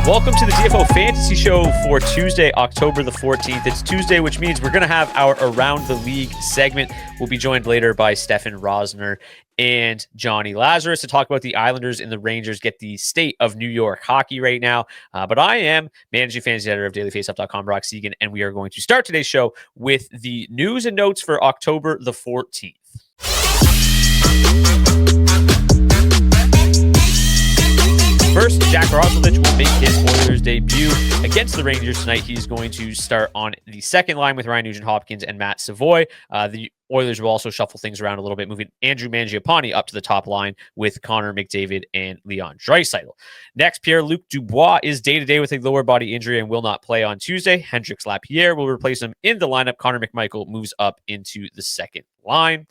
Welcome to the DFO Fantasy Show for Tuesday, October the 14th. It's Tuesday, which means we're going to have our Around the League segment. We'll be joined later by Stefen, Rosner, and Johnny Lazarus to talk about the Islanders and the Rangers, get the state of New York hockey right now. But I am managing fantasy editor of dailyfaceoff.com, Brock Seguin, and we are going to start today's show with the news and notes for October the 14th. First, Jack Roslovich will make his Oilers debut against the Rangers tonight. He's going to start on the second line with Ryan Nugent-Hopkins and Matt Savoy. The Oilers will also shuffle things around a little bit, moving Andrew Mangiapane up to the top line with Connor McDavid and Leon Draisaitl. Next, Pierre-Luc Dubois is day-to-day with a lower body injury and will not play on Tuesday. Hendrix Lapierre will replace him in the lineup. Connor McMichael moves up into the second line.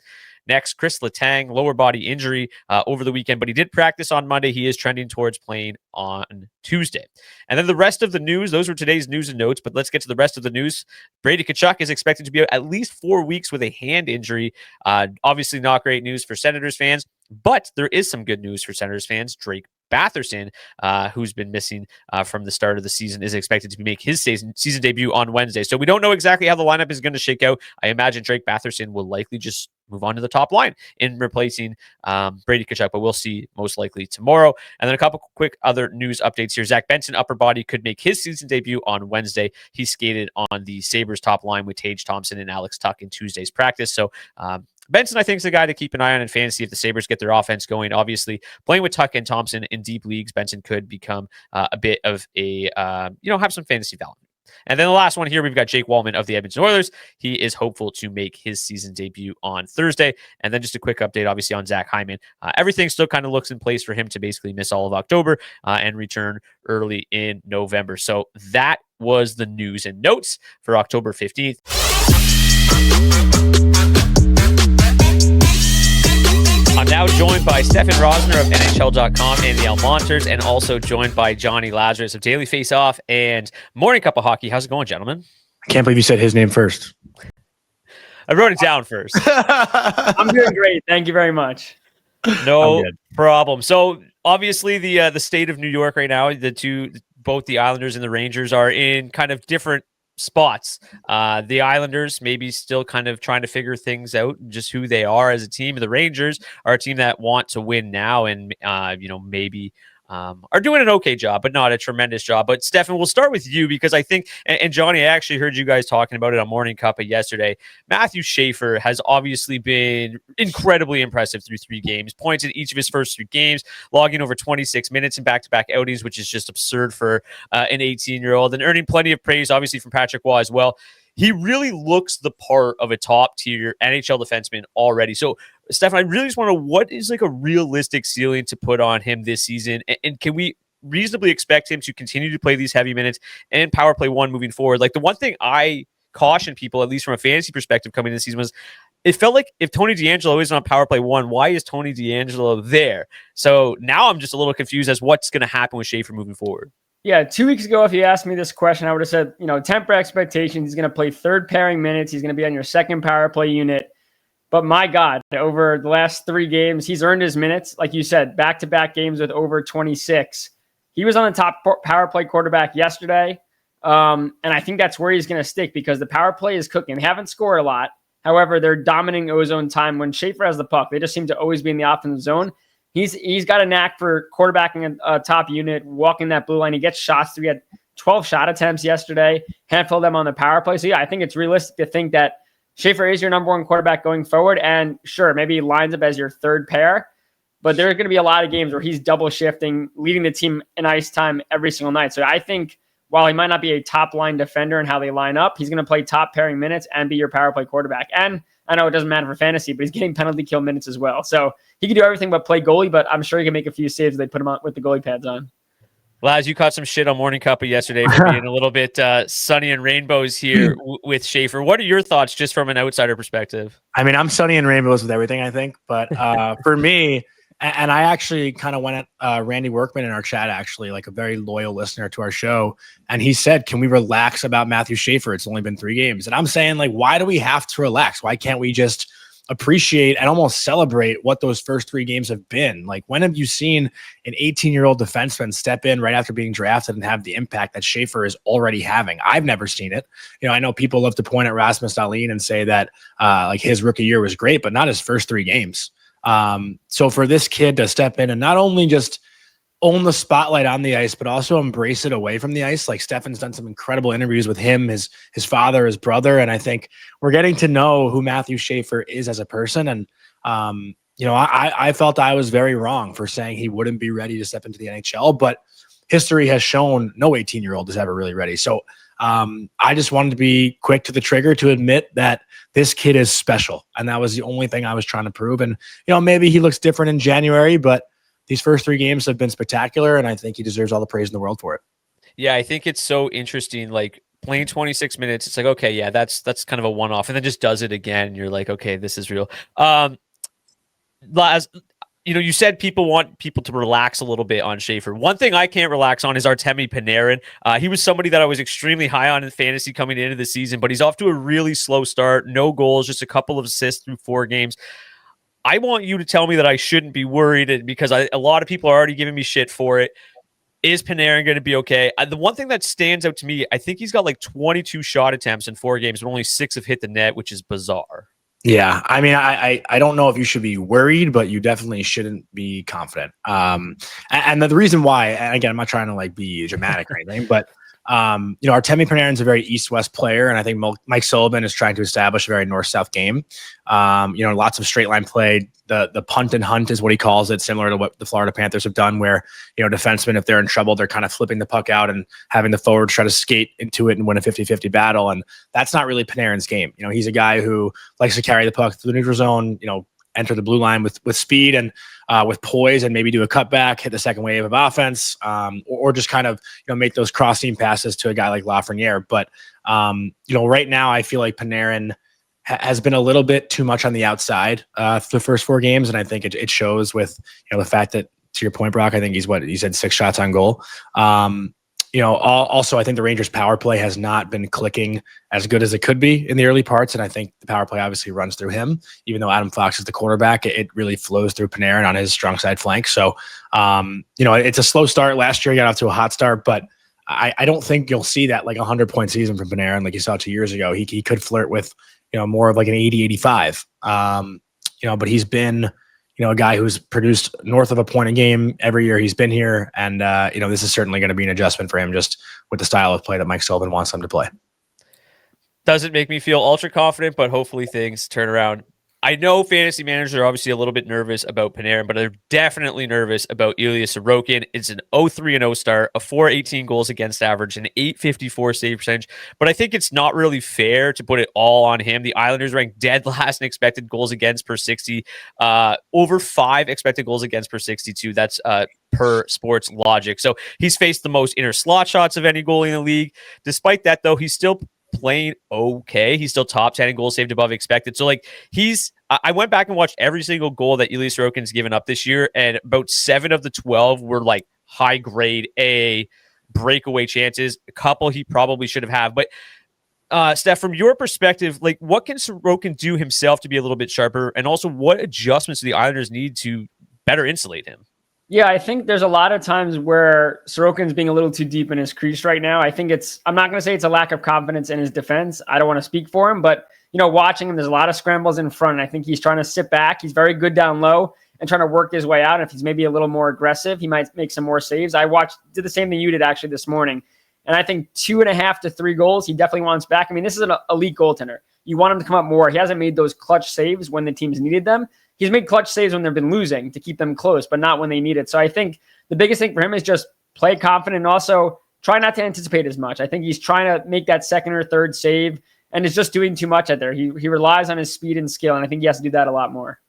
Next, Chris Letang, lower body injury over the weekend, but he did practice on Monday. He is trending towards playing on Tuesday. And then the rest of the news, those were today's news and notes, but let's get to the rest of the news. Brady Tkachuk is expected to be out at least 4 weeks with a hand injury. Obviously not great news for Senators fans, but there is some good news for Senators fans. Drake Batherson, who's been missing from the start of the season, is expected to make his season debut on Wednesday. So we don't know exactly how the lineup is going to shake out. I imagine Drake Batherson will likely just move on to the top line in replacing Brady Tkachuk, but we'll see most likely tomorrow. And then a couple quick other news updates here. Zach Benson, upper body, could make his season debut on Wednesday. He skated on the Sabres top line with Tage Thompson and Alex Tuch in Tuesday's practice. So Benson, I think, is the guy to keep an eye on in fantasy if the Sabres get their offense going. Obviously, playing with Tuch and Thompson in deep leagues, Benson could become a bit of a, have some fantasy value. And then the last one here, we've got Jake Wallman of the Edmonton Oilers. He is hopeful to make his season debut on Thursday. And then just a quick update, obviously, on Zach Hyman. Everything still kind of looks in place for him to basically miss all of October and return early in November. So that was the news and notes for October 15th. I'm now joined by Stefen Rosner of NHL.com and the Almonters, and also joined by Johnny Lazarus of Daily Faceoff and Morning Cup of Hockey. How's it going, gentlemen? I can't believe you said his name first. I wrote it down first. I'm doing great. Thank you very much. No problem. So obviously the state of New York right now, both the Islanders and the Rangers are in kind of different spots. The Islanders maybe still kind of trying to figure things out, just who they are as a team. The Rangers are a team that want to win now and, maybe are doing an okay job, but not a tremendous job. But Stefen, we'll start with you because I think, and Johnny, I actually heard you guys talking about it on Morning Cup yesterday. Matthew Schaefer has obviously been incredibly impressive through 3 games, points in each of his first 3 games, logging over 26 minutes in back-to-back outings, which is just absurd for an 18-year-old, and earning plenty of praise, obviously, from Patrick Waugh as well. He really looks the part of a top-tier NHL defenseman already. So, Stefen, I really just want to know, what is like a realistic ceiling to put on him this season? And can we reasonably expect him to continue to play these heavy minutes and power play one moving forward? Like, the one thing I caution people, at least from a fantasy perspective coming into the season, was it felt like if Tony DeAngelo is on power play one, why is Tony DeAngelo there? So now I'm just a little confused as what's going to happen with Schaefer moving forward. Yeah, 2 weeks ago, if you asked me this question, I would have said, temper expectations. He's going to play third pairing minutes. He's going to be on your second power play unit. But my God, over the last 3 games, he's earned his minutes. Like you said, back-to-back games with over 26. He was on the top power play quarterback yesterday. And I think that's where he's going to stick because the power play is cooking. They haven't scored a lot. However, they're dominating ozone time. When Schaefer has the puck, they just seem to always be in the offensive zone. He's got a knack for quarterbacking a top unit, walking that blue line. He gets shots. We had 12 shot attempts yesterday, handful of them on the power play. So, yeah, I think it's realistic to think that Schaefer is your number 1 quarterback going forward. And sure, maybe he lines up as your third pair, but there's going to be a lot of games where he's double shifting, leading the team in ice time every single night. So I think while he might not be a top line defender in how they line up, he's going to play top pairing minutes and be your power play quarterback. And I know it doesn't matter for fantasy, but he's getting penalty kill minutes as well. So he can do everything but play goalie, but I'm sure he can make a few saves if they put him on with the goalie pads on. Laz, you caught some shit on Morning Cup yesterday for being a little bit sunny and rainbows here with Schaefer. What are your thoughts just from an outsider perspective? I mean, I'm sunny and rainbows with everything, I think. But for me, and I actually kind of went at Randy Workman in our chat, actually, like a very loyal listener to our show. And he said, can we relax about Matthew Schaefer? It's only been 3 games. And I'm saying, like, why do we have to relax? Why can't we just appreciate and almost celebrate what those first 3 games have been. Like, when have you seen an 18-year-old defenseman step in right after being drafted and have the impact that Schaefer is already having? I've never seen it. I know people love to point at Rasmus Dahlin and say that like his rookie year was great, but not his first 3 games. So for this kid to step in and not only just own the spotlight on the ice, but also embrace it away from the ice. Like, Stefen's done some incredible interviews with him, his father, his brother. And I think we're getting to know who Matthew Schaefer is as a person. And, I felt I was very wrong for saying he wouldn't be ready to step into the NHL, but history has shown no 18-year-old is ever really ready. So I just wanted to be quick to the trigger to admit that this kid is special. And that was the only thing I was trying to prove. And, maybe he looks different in January, but these first 3 games have been spectacular, and I think he deserves all the praise in the world for it. Yeah, I think it's so interesting. Like, playing 26 minutes, it's like, okay, yeah, that's kind of a one-off, and then just does it again. And you're like, okay, this is real. You said people want people to relax a little bit on Schaefer. One thing I can't relax on is Artemi Panarin. He was somebody that I was extremely high on in fantasy coming into the season, but he's off to a really slow start. No goals, just a couple of assists through 4 games. I want you to tell me that I shouldn't be worried because a lot of people are already giving me shit for it. Is Panarin going to be okay? The one thing that stands out to me, I think he's got like 22 shot attempts in 4 games, but only 6 have hit the net, which is bizarre. Yeah, I mean, I don't know if you should be worried, but you definitely shouldn't be confident. And the reason why, and again, I'm not trying to like be dramatic or anything, but Artemi Panarin's a very East-West player, and I think Mike Sullivan is trying to establish a very North-South game. Lots of straight line play. The punt and hunt is what he calls it, similar to what the Florida Panthers have done, where defensemen, if they're in trouble, they're kind of flipping the puck out and having the forwards try to skate into it and win a 50-50 battle. And that's not really Panarin's game. He's a guy who likes to carry the puck through the neutral zone, enter the blue line with speed and with poise, and maybe do a cutback, hit the second wave of offense, or just kind of make those cross-seam passes to a guy like Lafreniere. But right now I feel like Panarin has been a little bit too much on the outside the first 4 games, and I think it shows with the fact that, to your point, Brock, I think he said 6 shots on goal. Also, I think the Rangers' power play has not been clicking as good as it could be in the early parts, and I think the power play obviously runs through him. Even though Adam Fox is the quarterback, it really flows through Panarin on his strong side flank. So, it's a slow start. Last year, he got off to a hot start, but I don't think you'll see that like 100-point season from Panarin like you saw 2 years ago. He could flirt with more of like an 80-85. But he's been a guy who's produced north of a point a game every year he's been here. And, this is certainly going to be an adjustment for him just with the style of play that Mike Sullivan wants him to play. Doesn't make me feel ultra confident, but hopefully things turn around. I know fantasy managers are obviously a little bit nervous about Panarin, but they're definitely nervous about Ilya Sorokin. It's an 0-3-0 start, a 418 goals against average, an 854 save percentage. But I think it's not really fair to put it all on him. The Islanders ranked dead last in expected goals against per 60, over 5 expected goals against per 62. That's per Sports Logic. So he's faced the most inner slot shots of any goalie in the league. Despite that, though, he's still playing okay. He's still top 10 in goals saved above expected. So I went back and watched every single goal that Ilya Sorokin's given up this year, and about 7 of the 12 were like high grade A breakaway chances. A couple he probably should have had. But Steph, from your perspective, like, what can Sorokin do himself to be a little bit sharper? And also, what adjustments do the Islanders need to better insulate him? Yeah, I think there's a lot of times where Sorokin's being a little too deep in his crease right now. I think I'm not going to say it's a lack of confidence in his defense. I don't want to speak for him, but, watching him, there's a lot of scrambles in front. I think he's trying to sit back. He's very good down low and trying to work his way out. If he's maybe a little more aggressive, he might make some more saves. Did the same thing you did actually this morning. And I think 2.5 to 3 goals, he definitely wants back. I mean, this is an elite goaltender. You want him to come up more. He hasn't made those clutch saves when the teams needed them. He's made clutch saves when they've been losing to keep them close, but not when they need it. So I think the biggest thing for him is just play confident and also try not to anticipate as much. I think he's trying to make that second or third save and is just doing too much out there. He relies on his speed and skill, and I think he has to do that a lot more.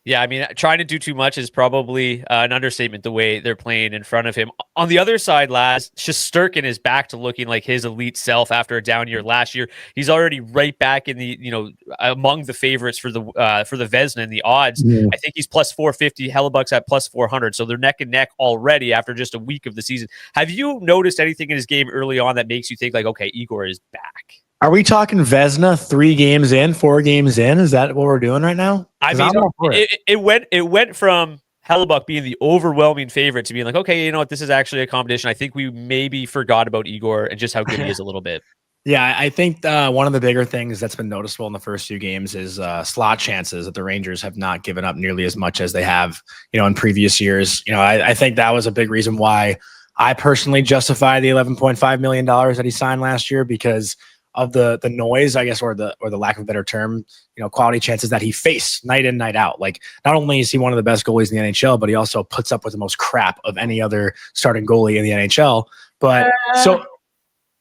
Yeah, I mean, trying to do too much is probably an understatement the way they're playing in front of him. On the other side, Laz, Shesterkin is back to looking like his elite self after a down year last year. He's already right back in the, among the favorites for the Vezina and the odds. I think he's plus 450, Hellebuck's at plus 400. So they're neck and neck already after just a week of the season. Have you noticed anything in his game early on that makes you think like, okay, Igor is back? Are we talking Vezina 3 games in, 4 games in? Is that what we're doing right now? I mean, it went from Hellebuck being the overwhelming favorite to being like, okay, you know what, this is actually a competition. I think we maybe forgot about Igor and just how good he is a little bit. Yeah, I think one of the bigger things that's been noticeable in the first few games is slot chances that the Rangers have not given up nearly as much as they have, in previous years. I think that was a big reason why I personally justify the $11.5 million that he signed last year, because of the noise, I guess, or the lack of a better term, quality chances that he faced night in, night out. Like, not only is he one of the best goalies in the NHL, but he also puts up with the most crap of any other starting goalie in the NHL. But I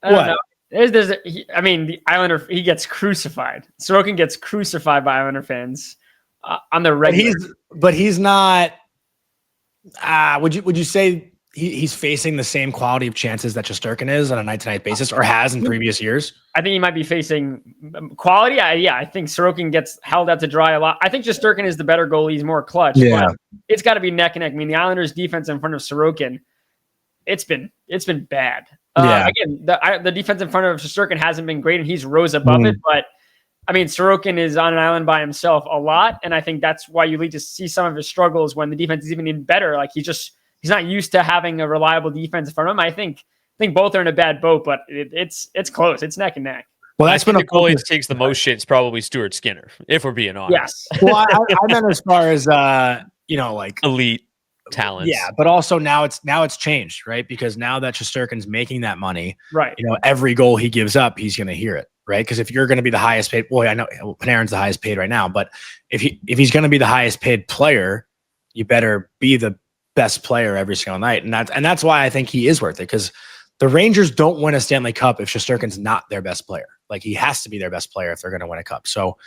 don't know. The Islander, he gets crucified. Sorokin gets crucified by Islander fans on the regular. But he's not. Would you say he's facing the same quality of chances that Shesterkin is on a night-to-night basis, or has in previous years? I think he might be facing quality. I think Sorokin gets held out to dry a lot. I think Shesterkin is the better goalie. He's more clutch. Yeah. But it's got to be neck and neck. I mean, the Islanders' defense in front of Sorokin, it's been bad. Again, the defense in front of Shesterkin hasn't been great, and he's rose above it. But I mean, Sorokin is on an island by himself a lot, and I think that's why you need to see some of his struggles when the defense is even better. Like, he's not used to having a reliable defense in front of him. I think both are in a bad boat, but it's close. It's neck and neck. Well, that's when the goalie takes the most shit. It's probably Stuart Skinner, if we're being honest. Yes. Well, I meant as far as like elite talents. Yeah, but also now it's changed, right? Because now that Shesterkin's making that money, right? Every goal he gives up, he's going to hear it, right? Because if you're going to be the highest paid, I know Panarin's the highest paid right now, but if he's going to be the highest paid player, you better be the best player every single night, and that's why I think he is worth it. Because the Rangers don't win a Stanley Cup if Shesterkin's not their best player. Like, he has to be their best player if they're going to win a cup. So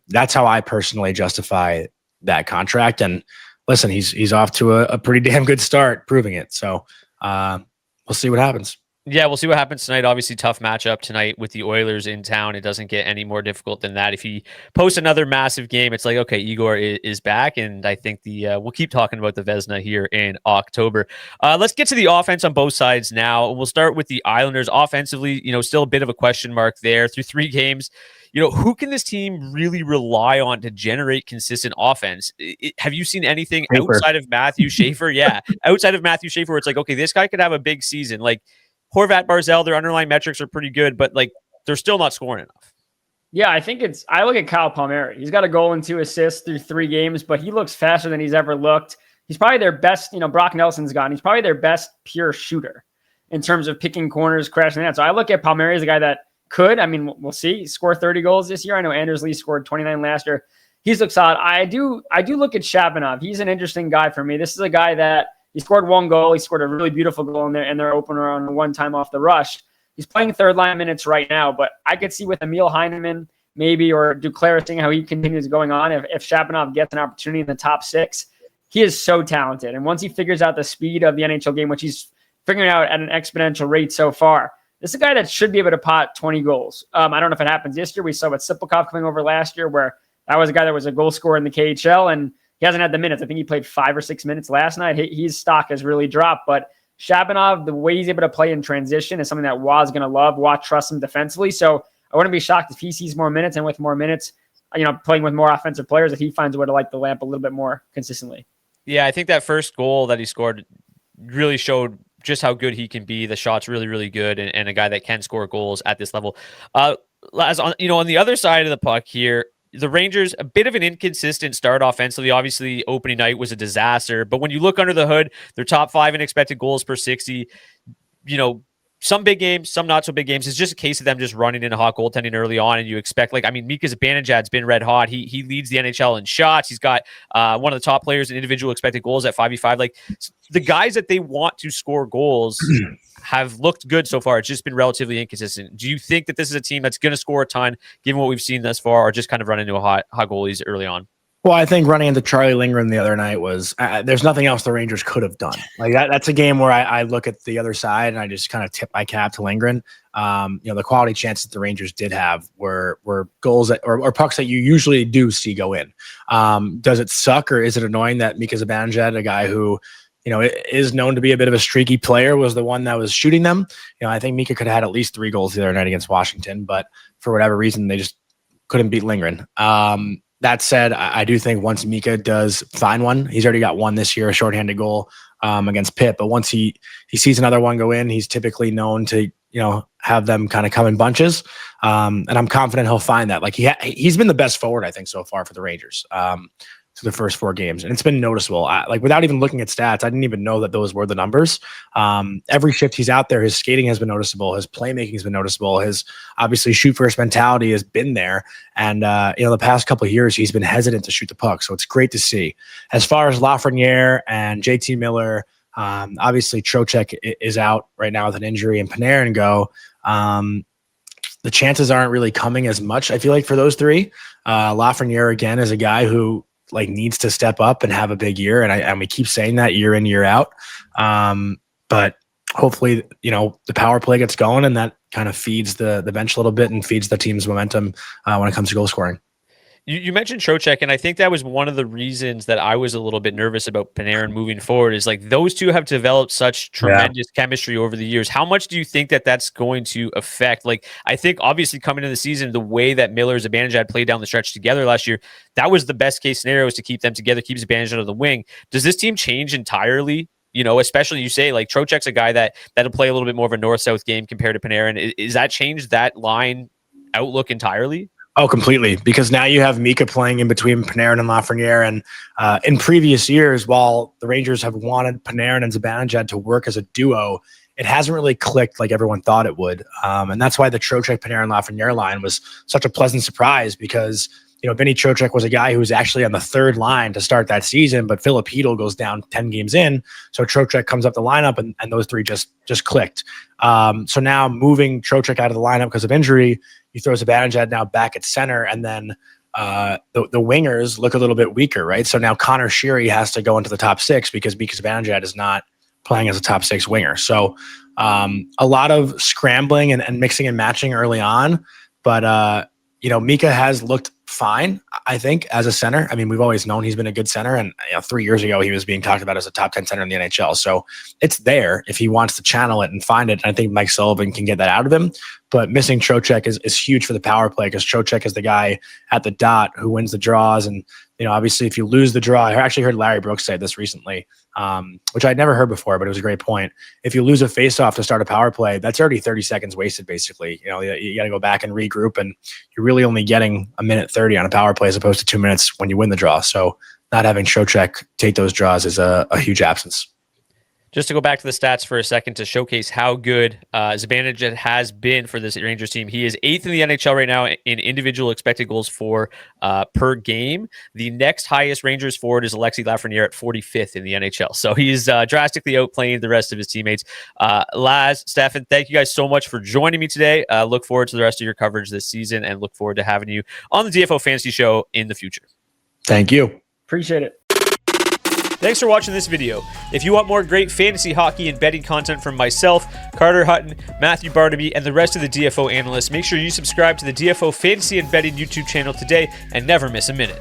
that's how I personally justify that contract. And listen, he's off to a pretty damn good start, proving it. So we'll see what happens. Yeah, we'll see what happens tonight. Obviously, tough matchup tonight with the Oilers in town. It doesn't get any more difficult than that. If he posts another massive game, it's like, okay, Igor is back, and I think we'll keep talking about the Vezina here in October. Let's get to the offense on both sides now. We'll start with the Islanders offensively. Still a bit of a question mark there through 3 games. Who can this team really rely on to generate consistent offense? Have you seen anything outside of Matthew Schaefer? Yeah, outside of Matthew Schaefer, where it's like, okay, this guy could have a big season. Like, Horvat, Barzal, their underlying metrics are pretty good, but like, they're still not scoring enough. Yeah, I look at Kyle Palmieri. He's got a goal and 2 assists through 3 games, but he looks faster than he's ever looked. He's probably their best, Brock Nelson's gone. He's probably their best pure shooter in terms of picking corners, crashing the net. So I look at Palmieri as a guy that could, we'll see, score 30 goals this year. I know Anders Lee scored 29 last year. He's looked solid. I do look at Shabanov. He's an interesting guy for me. This is a guy that he scored 1 goal. He scored a really beautiful goal in their opener on one time off the rush. He's playing third line minutes right now, but I could see with Emil Heineman maybe, or Duclair, seeing how he continues going on. If Shabanov gets an opportunity in the top 6, he is so talented. And once he figures out the speed of the NHL game, which he's figuring out at an exponential rate so far, this is a guy that should be able to pot 20 goals. I don't know if it happens this year. We saw with Siplikov coming over last year, where that was a guy that was a goal scorer in the KHL, and he hasn't had the minutes. I think he played 5 or 6 minutes last night. His stock has really dropped. But Shabanov, the way he's able to play in transition is something that Waz going to love. Waz trusts him defensively. So I wouldn't be shocked if he sees more minutes, and with more minutes, playing with more offensive players, if he finds a way to light the lamp a little bit more consistently. Yeah, I think that first goal that he scored really showed just how good he can be. The shot's really, really good, and a guy that can score goals at this level. On the other side of the puck here, the Rangers, a bit of an inconsistent start offensively. Obviously, opening night was a disaster, but when you look under the hood, they're top 5 in expected goals per 60. Some big games, some not so big games. It's just a case of them just running into hot goaltending early on, and you expect, Mika Zibanejad's been red hot. He leads the NHL in shots. He's got one of the top players in individual expected goals at 5v5. Like, the guys that they want to score goals have looked good so far. It's just been relatively inconsistent. Do you think that this is a team that's going to score a ton, given what we've seen thus far, or just kind of run into a hot goalies early on? Well, I think running into Charlie Lindgren the other night was there's nothing else the Rangers could have done. Like, that's a game where I look at the other side and I just kind of tip my cap to Lindgren. The quality chances that the Rangers did have were goals that, or pucks that you usually do see go in. Does it suck, or is it annoying that Mika Zibanejad, a guy who is known to be a bit of a streaky player, was the one that was shooting them. I think Mika could have had at least 3 goals the other night against Washington, but for whatever reason, they just couldn't beat Lindgren. That said, I do think once Mika does find one, he's already got one this year, a shorthanded goal against Pitt. But once he sees another one go in, he's typically known to, have them kind of come in bunches. And I'm confident he'll find that. Like he's been the best forward, I think, so far for the Rangers through the first 4 games. And it's been noticeable. Without even looking at stats, I didn't even know that those were the numbers. Every shift he's out there, his skating has been noticeable. His playmaking has been noticeable. His obviously shoot first mentality has been there. And, the past couple of years, he's been hesitant to shoot the puck. So it's great to see. As far as Lafreniere and JT Miller, obviously Trocheck is out right now with an injury, and Panarin go. The chances aren't really coming as much, I feel like, for those 3. Lafreniere, again, is a guy who needs to step up and have a big year. And we keep saying that year in, year out. But hopefully, the power play gets going, and that kind of feeds the bench a little bit and feeds the team's momentum when it comes to goal scoring. You mentioned Trocheck, and I think that was one of the reasons that I was a little bit nervous about Panarin moving forward, is those two have developed such tremendous chemistry over the years. How much do you think that that's going to affect? I think obviously coming into the season, the way that Miller's Zibanejad played down the stretch together last year, that was the best case scenario, is to keep them together, keep Zibanejad out of the wing. Does this team change entirely? Especially you say Trocheck's a guy that'll play a little bit more of a north-south game compared to Panarin. Is that changed that line outlook entirely? Oh, completely. Because now you have Mika playing in between Panarin and Lafreniere. And in previous years, while the Rangers have wanted Panarin and Zibanejad to work as a duo, it hasn't really clicked like everyone thought it would. And that's why the Trocheck, Panarin, Lafreniere line was such a pleasant surprise, because Vinny Trocheck was a guy who was actually on the 3rd line to start that season, but Philip Hedl goes down 10 games in. So Trocheck comes up the lineup, and those 3 just clicked. So now moving Trocheck out of the lineup because of injury, you throw Zibanejad now back at center, and then the wingers look a little bit weaker, right? So now Connor Sheary has to go into the top 6 because Mika Zibanejad is not playing as a top 6 winger. So a lot of scrambling and mixing and matching early on, but Mika has looked fine, I think, as a center. I mean, we've always known he's been a good center, and 3 years ago he was being talked about as a top 10 center in the NHL. So it's there if he wants to channel it and find it. And I think Mike Sullivan can get that out of him. But missing Trocheck is huge for the power play, because Trocheck is the guy at the dot who wins the draws. And obviously, if you lose the draw, I actually heard Larry Brooks say this recently, which I'd never heard before, but it was a great point. If you lose a faceoff to start a power play, that's already 30 seconds wasted, basically. You got to go back and regroup, and you're really only getting a minute 30 on a power play as opposed to 2 minutes when you win the draw. So not having Trocheck take those draws is a huge absence. Just to go back to the stats for a second to showcase how good Zibanejad has been for this Rangers team. He is 8th in the NHL right now in individual expected goals for per game. The next highest Rangers forward is Alexis Lafreniere at 45th in the NHL. So he's drastically outplaying the rest of his teammates. Laz, Stefen, thank you guys so much for joining me today. Look forward to the rest of your coverage this season, and look forward to having you on the DFO Fantasy Show in the future. Thank you. Appreciate it. Thanks for watching this video. If you want more great fantasy hockey and betting content from myself, Carter Hutton, Matthew Barnaby, and the rest of the DFO analysts, make sure you subscribe to the DFO Fantasy and Betting YouTube channel today and never miss a minute.